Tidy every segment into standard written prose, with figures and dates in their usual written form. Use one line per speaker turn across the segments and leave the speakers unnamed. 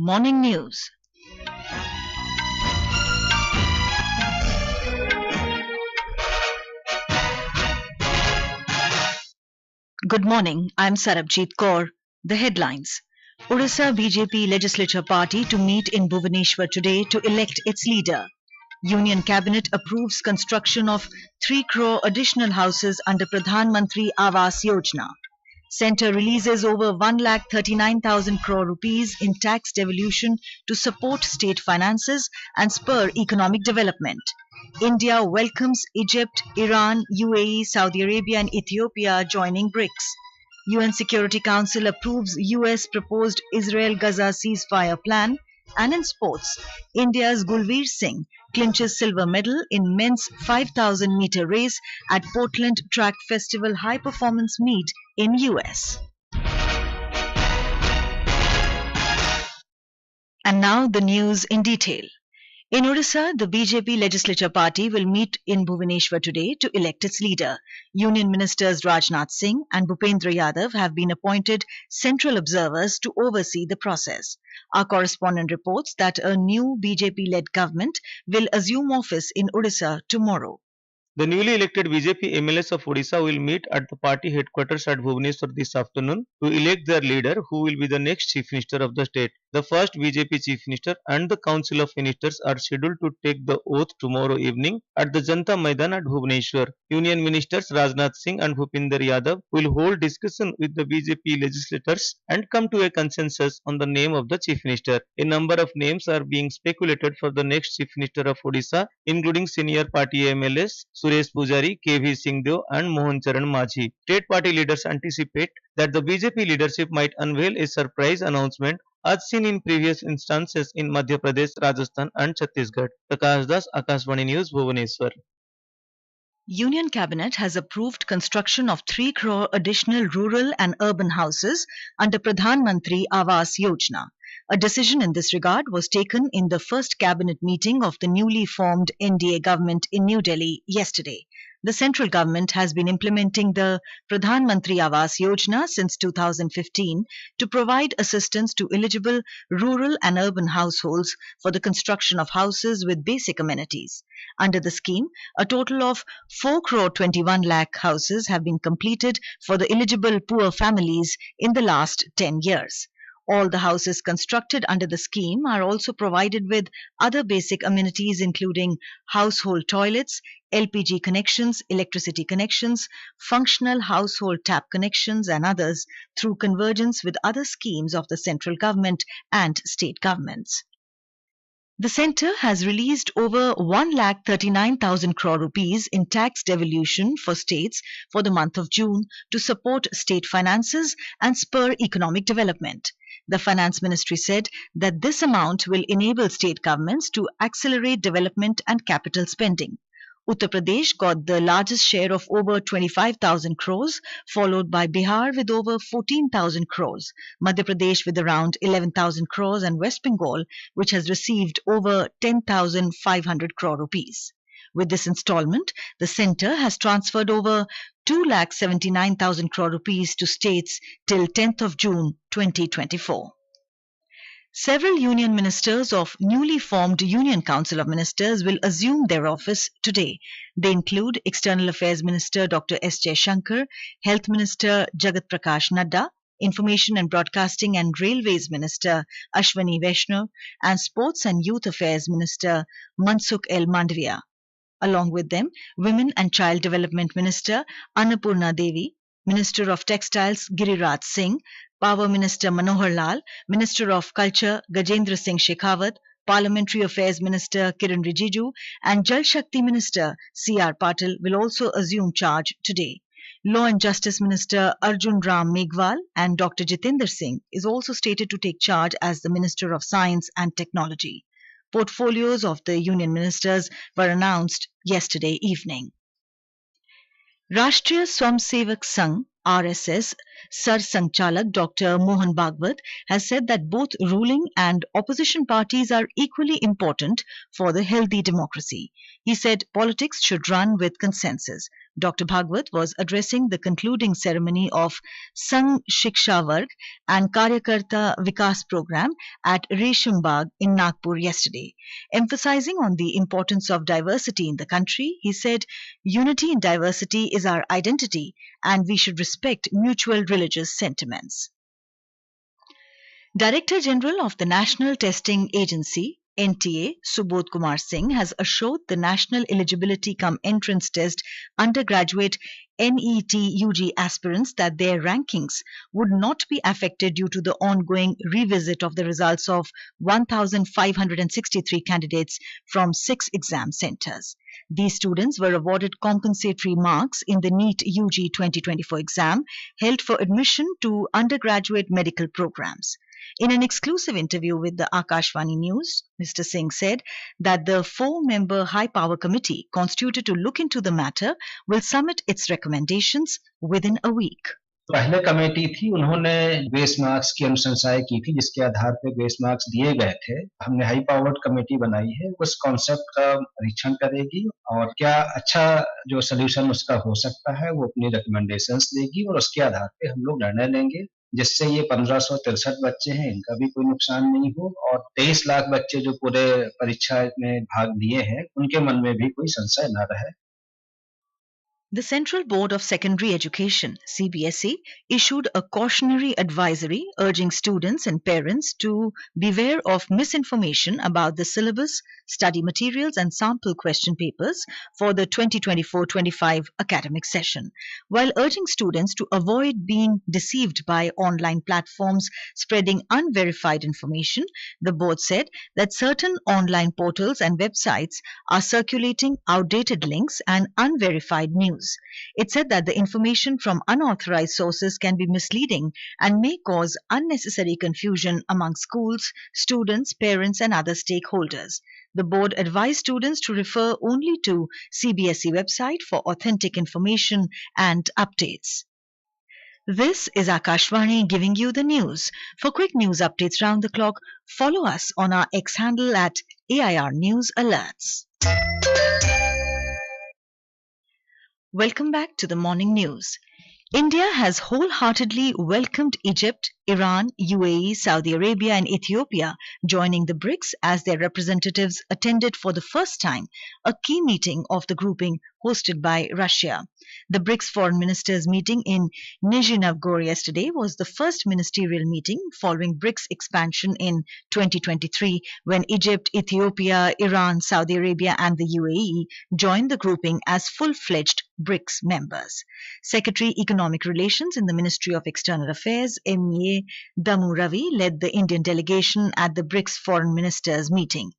Morning News. Good morning, I'm Sarabjit Kaur. The headlines. Odisha BJP Legislature Party to meet in Bhubaneswar today to elect its leader. Union Cabinet approves construction of 3 crore additional houses under Pradhan Mantri Awas Yojana. Centre releases over 1,39,000 crore rupees in tax devolution to support state finances and spur economic development. India welcomes Egypt, Iran, UAE, Saudi Arabia and Ethiopia joining BRICS. UN Security Council approves US proposed Israel-Gaza ceasefire plan. And in sports, India's Gulveer Singh clinches silver medal in men's 5,000 metre race at Portland Track Festival High Performance Meet in US. And now the news in detail. In Odisha, the BJP Legislature Party will meet in Bhubaneswar today to elect its leader. Union Ministers Rajnath Singh and Bhupendra Yadav have been appointed central observers to oversee the process. Our correspondent reports that a new BJP-led government will assume office in Odisha tomorrow.
The newly elected BJP MLAs of Odisha will meet at the party headquarters at Bhubaneswar this afternoon to elect their leader, who will be the next Chief Minister of the state. The first BJP Chief Minister and the Council of Ministers are scheduled to take the oath tomorrow evening at the Janta Maidan at Bhubaneswar. Union Ministers Rajnath Singh and Bhupender Yadav will hold discussion with the BJP legislators and come to a consensus on the name of the Chief Minister. A number of names are being speculated for the next Chief Minister of Odisha, including senior party MLAs Suresh Pujari, KV Singhdeo and Mohan Charan Majhi. State party leaders anticipate that the BJP leadership might unveil a surprise announcement as seen in previous instances in Madhya Pradesh, Rajasthan and Chhattisgarh. Prakash Das, Akashvani News, Bhubaneswar.
Union Cabinet has approved construction of 3 crore additional rural and urban houses under Pradhan Mantri Awas Yojana. A decision in this regard was taken in the first cabinet meeting of the newly formed NDA government in New Delhi yesterday. The central government has been implementing the Pradhan Mantri Awas Yojana since 2015 to provide assistance to eligible rural and urban households for the construction of houses with basic amenities. Under the scheme, a total of 4 crore 21 lakh houses have been completed for the eligible poor families in the last 10 years. All the houses constructed under the scheme are also provided with other basic amenities including household toilets, LPG connections, electricity connections, functional household tap connections and others through convergence with other schemes of the central government and state governments. The centre has released over 1,39,000 crore rupees in tax devolution for states for the month of June to support state finances and spur economic development. The Finance Ministry said that this amount will enable state governments to accelerate development and capital spending. Uttar Pradesh got the largest share of over 25,000 crores, followed by Bihar with over 14,000 crores, Madhya Pradesh with around 11,000 crores and West Bengal, which has received over 10,500 crore rupees. With this installment, the centre has transferred over 2,79,000 crore rupees to states till 10th of June 2024. Several union ministers of newly formed Union Council of Ministers will assume their office today. They include External Affairs Minister Dr. S. Jaishankar, Health Minister Jagat Prakash Nadda, Information and Broadcasting and Railways Minister Ashwani Vaishnaw, and Sports and Youth Affairs Minister Mansukh L. Mandavia. Along with them, Women and Child Development Minister Annapurna Devi, Minister of Textiles Giriraj Singh, Power Minister Manohar Lal, Minister of Culture Gajendra Singh Shekhawat, Parliamentary Affairs Minister Kiran Rijiju and Jal Shakti Minister C.R. Patil will also assume charge today. Law and Justice Minister Arjun Ram Meghwal and Dr. Jitendra Singh is also stated to take charge as the Minister of Science and Technology. Portfolios of the union ministers were announced yesterday evening. Rashtriya Swamsevak Sangh RSS Sar Sanchhalak Dr. Mohan Bhagwat has said that both ruling and opposition parties are equally important for the healthy democracy. He said politics should run with consensus. Dr. Bhagwat was addressing the concluding ceremony of Sangh Shiksha Varg and Karyakarta Vikas program at Reshambagh in Nagpur yesterday. Emphasizing on the importance of diversity in the country, he said, "Unity in diversity is our identity and we should respect mutual religious sentiments." Director General of the National Testing Agency, NTA, Subodh Kumar Singh, has assured the National Eligibility cum Entrance Test undergraduate NET UG aspirants that their rankings would not be affected due to the ongoing revisit of the results of 1,563 candidates from 6 exam centers. These students were awarded compensatory marks in the NEET UG 2024 exam held for admission to undergraduate medical programs. In an exclusive interview with the Akashvani News, Mr. Singh said that the 4-member high-power committee constituted to look into the matter will submit its recommendations within a week.
पहले committee थी, उन्होंने base marks की अनुशंसाएं की थी, जिसके आधार पर base marks दिए गए थे। हमने हाई पावर्ड कमेटी बनाई है, उस कॉन्सेप्ट का परीक्षण करेगी और क्या अच्छा जो सोल्यूशन उसका हो सकता है वो अपनी रिकमेंडेशंस देगी और उसके आधार पे हम लोग निर्णय लेंगे, जिससे ये 1563 बच्चे हैं इनका भी कोई नुकसान नहीं हो और 23 लाख बच्चे जो पूरे परीक्षा में भाग लिए हैं उनके मन में भी कोई संशय न रहे।
The Central Board of Secondary Education, CBSE, issued a cautionary advisory urging students and parents to beware of misinformation about the syllabus, study materials and sample question papers for the 2024-25 academic session, while urging students to avoid being deceived by online platforms spreading unverified information. The board said that certain online portals and websites are circulating outdated links and unverified news. It said that the information from unauthorized sources can be misleading and may cause unnecessary confusion among schools, students, parents, and other stakeholders. The board advised students to refer only to CBSE website for authentic information and updates. This is Akashvani giving you the news. For quick news updates round the clock, follow us on our X handle at AIR News Alerts. Welcome back to the morning news. India has wholeheartedly welcomed Egypt, Iran, UAE, Saudi Arabia and Ethiopia joining the BRICS as their representatives attended for the first time a key meeting of the grouping hosted by Russia. The BRICS foreign ministers meeting in Nizhny Novgorod yesterday was the first ministerial meeting following BRICS expansion in 2023 when Egypt, Ethiopia, Iran, Saudi Arabia and the UAE joined the grouping as full-fledged BRICS members. Secretary Economic Relations in the Ministry of External Affairs, MEA Damu Ravi, led the Indian delegation at the BRICS foreign ministers meeting.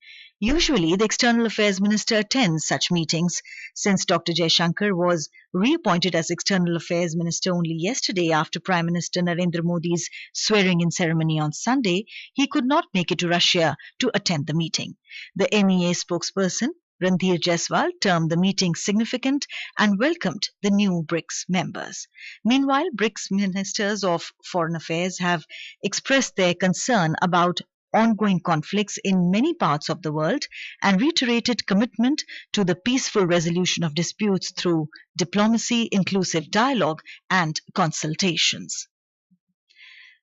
Usually, the External Affairs Minister attends such meetings. Since Dr. Jaishankar was reappointed as External Affairs Minister only yesterday after Prime Minister Narendra Modi's swearing-in ceremony on Sunday, he could not make it to Russia to attend the meeting. The MEA spokesperson, Randhir Jaiswal, termed the meeting significant and welcomed the new BRICS members. Meanwhile, BRICS ministers of foreign affairs have expressed their concern about ongoing conflicts in many parts of the world and reiterated commitment to the peaceful resolution of disputes through diplomacy, inclusive dialogue and consultations.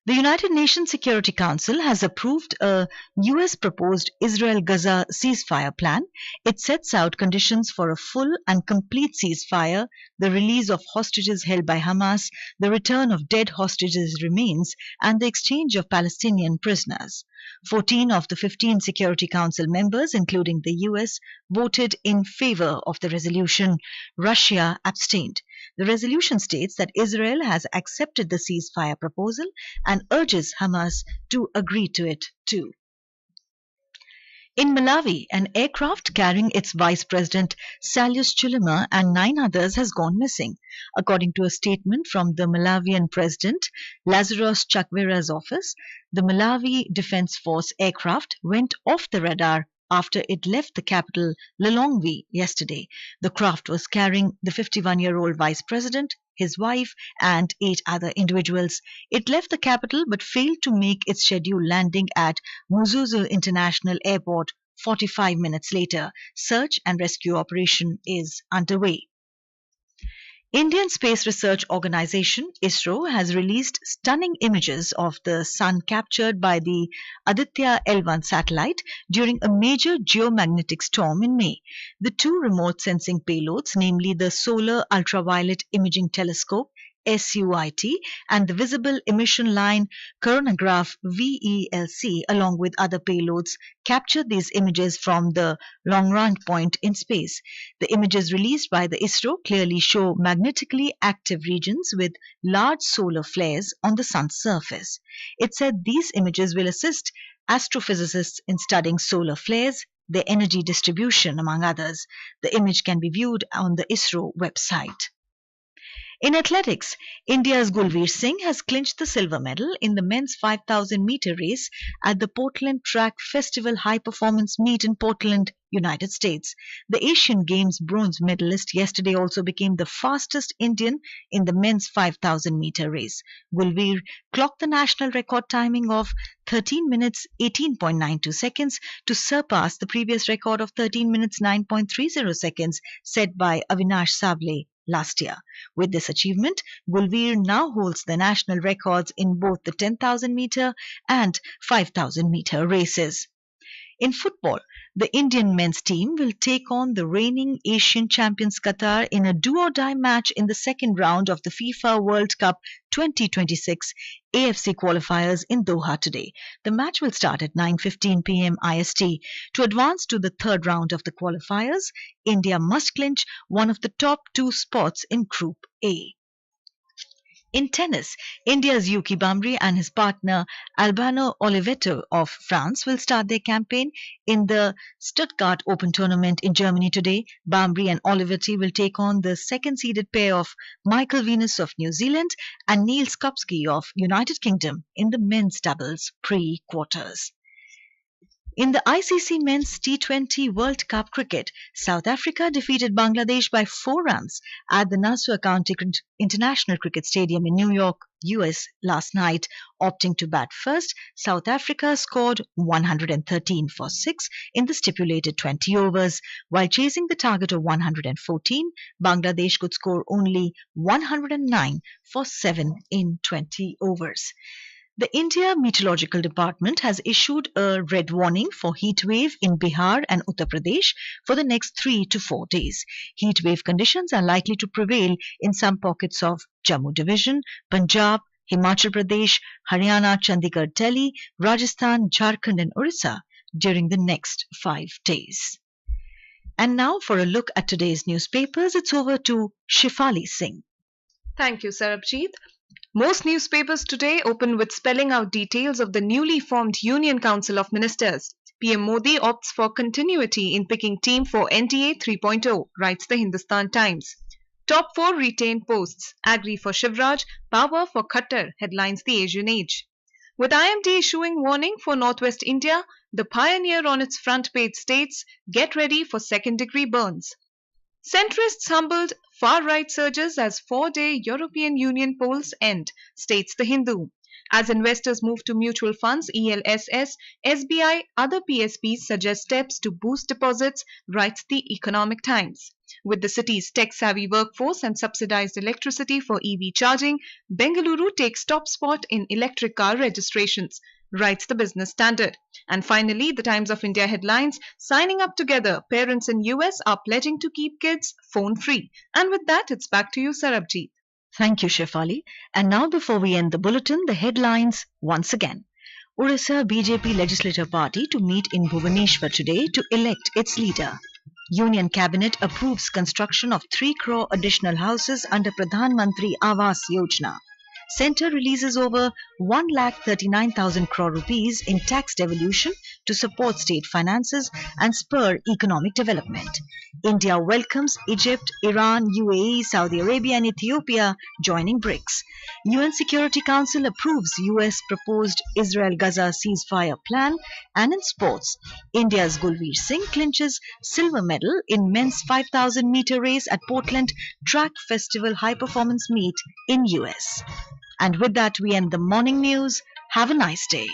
The United Nations Security Council has approved a US proposed Israel-Gaza ceasefire plan. It sets out conditions for a full and complete ceasefire, the release of hostages held by Hamas, the return of dead hostages' remains, and the exchange of Palestinian prisoners. 14 of the 15 Security Council members, including the US, voted in favor of the resolution. Russia abstained. The resolution states that Israel has accepted the ceasefire proposal and urges Hamas to agree to it too. In Malawi, an aircraft carrying its Vice President Salius Chilima and 9 others has gone missing. According to a statement from the Malawian President Lazarus Chakwera's office, the Malawi Defense Force aircraft went off the radar after it left the capital Lilongwe yesterday. The craft was carrying the 51-year-old Vice President, his wife and 8 other individuals. It left the capital but failed to make its scheduled landing at Muzuzu International Airport 45 minutes later. Search and rescue operation is underway. Indian Space Research Organization ISRO has released stunning images of the sun captured by the Aditya L1 satellite during a major geomagnetic storm in May. The two remote sensing payloads, namely the Solar Ultraviolet Imaging Telescope SUIT and the Visible Emission Line Coronagraph VELC, along with other payloads, captured these images from the Lagrange point in space. The images released by the ISRO clearly show magnetically active regions with large solar flares on the sun's surface. It said these images will assist astrophysicists in studying solar flares, their energy distribution, among others. The image can be viewed on the ISRO website. In athletics, India's Gulveer Singh has clinched the silver medal in the men's 5,000 meter race at the Portland Track Festival High Performance Meet in Portland, United States. The Asian Games bronze medalist yesterday also became the fastest Indian in the men's 5,000 meter race. Gulveer clocked the national record timing of 13 minutes 18.92 seconds to surpass the previous record of 13 minutes 9.30 seconds set by Avinash Sable last year. With this achievement, Gulveer now holds the national records in both the 10,000 meter and 5,000 meter races. In football, the Indian men's team will take on the reigning Asian champions Qatar in a do-or-die match in the second round of the FIFA World Cup 2026 AFC qualifiers in Doha today. The match will start at 9:15 p.m. IST. To advance to the third round of the qualifiers, India must clinch one of the top two spots in Group A. In tennis, India's Yuki Bamri and his partner Albano Oliveto of France will start their campaign in the Stuttgart Open tournament in Germany today. Bamri and Olivetti will take on the second-seeded pair of Michael Venus of New Zealand and Neil Skupski of United Kingdom in the men's doubles pre-quarters. In the ICC Men's T20 World Cup cricket, South Africa defeated Bangladesh by 4 runs at the Nassau County International Cricket Stadium in New York, US last night. Opting to bat first, South Africa scored 113 for 6 in the stipulated 20 overs. While chasing the target of 114, Bangladesh could score only 109 for 7 in 20 overs. The India Meteorological Department has issued a red warning for heat wave in Bihar and Uttar Pradesh for the next 3 to 4 days. Heat wave conditions are likely to prevail in some pockets of Jammu Division, Punjab, Himachal Pradesh, Haryana, Chandigarh, Delhi, Rajasthan, Jharkhand and Odisha during the next 5 days. And now for a look at today's newspapers, it's over to Shifali Singh.
Thank you, Sarabjit. Most newspapers today open with spelling out details of the newly formed Union Council of Ministers. PM Modi opts for continuity in picking team for NDA 3.0, writes the Hindustan Times. Top 4 retained posts. Agri for Shivraj, Power for Khattar, headlines the Asian Age. With IMD issuing warning for Northwest India, the Pioneer on its front page states, get ready for second-degree burns. Centrists humbled, far-right surges as 4-day European Union polls end, states the Hindu. As investors move to mutual funds, ELSS, SBI, other PSBs suggest steps to boost deposits, writes the Economic Times. With the city's tech-savvy workforce and subsidized electricity for EV charging, Bengaluru takes top spot in electric car registrations, writes the Business Standard. And finally, the Times of India headlines, signing up together, parents in US are pledging to keep kids phone-free. And with that, it's back to you, Sarabjit.
Thank you, Shefali. And now before we end the bulletin, the headlines once again. Odisha BJP Legislature Party to meet in Bhubaneswar today to elect its leader. Union Cabinet approves construction of 3 crore additional houses under Pradhan Mantri Awas Yojana. Centre releases over 1,39,000 crore rupees in tax devolution to support state finances and spur economic development. India welcomes Egypt, Iran, UAE, Saudi Arabia and Ethiopia joining BRICS. UN Security Council approves US proposed Israel-Gaza ceasefire plan. And in sports, India's Gulveer Singh clinches silver medal in men's 5,000 meter race at Portland Track Festival High Performance Meet in US. And with that, we end the morning news. Have a nice day.